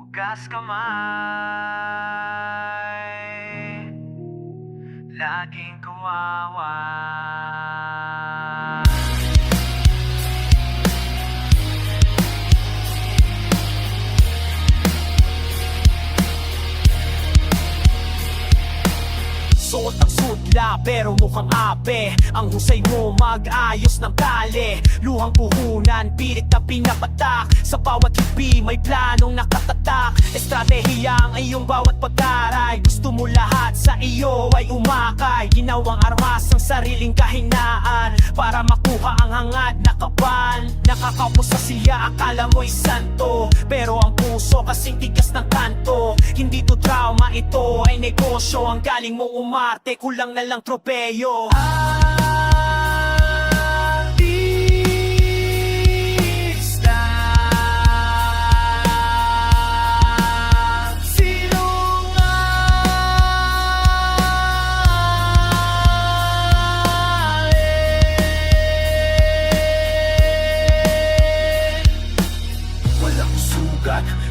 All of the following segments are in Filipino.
Hugas kamay, laging kawawa. Suot ang sudla pero mukhang ape. Ang husay mo mag-ayos ng kale. Luhang puhunan, pilit na pinapatak. Sa bawat hipi may planong nakatatak. Estratehiya ang iyong bawat pag-aray. Gusto mo lahat sa iyo ay umakay. Ginawang armas ang sariling kahinaan para makuha ang hangad na kaban. Nakakaupo sa siya, akala mo'y santo, pero ang puso kasing tigas ng kanto. Hindi to trauma, ito ay negosyo. Ang galing mo umarte, kulang na lang tropeyo.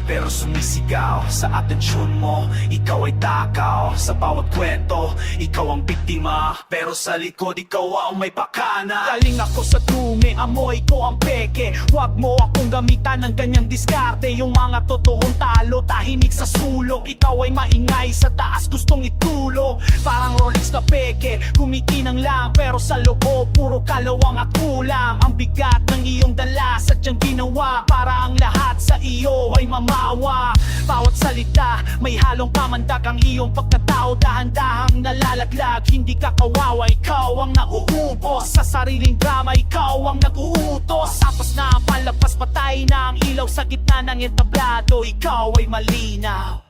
Pero sumisigaw sa atensyon mo. Ikaw ay takaw sa bawat kwento. Ikaw ang biktima, pero sa likod ikaw ang may pakana. Galing ako sa dumi, amoy ko ang peke. Huwag mo akong gamitan ng ganyang diskarte. Yung mga totoong talo, tahimik sa sulok. Ikaw ay maingay sa taas, gustong itulog. Parang Rolex na peke, kumikinang lang, pero sa loob puro kalawang at kulang. Ang bigat ng iyong dala, sadyang ginawa para ang lahat sa iyo ay mamawa. Bawat salita may halong pamandag. Ang iyong pagkatao dahan-dahang nalalaglag. Hindi ka kawawa, ikaw ang nauubos sa sariling drama, ikaw ang nag-uutos. Tapos na ang palagpas, patay na ang ilaw sa gitna ng entablado. Ikaw ay malinaw.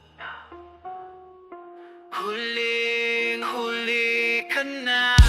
Huling-huli ka na.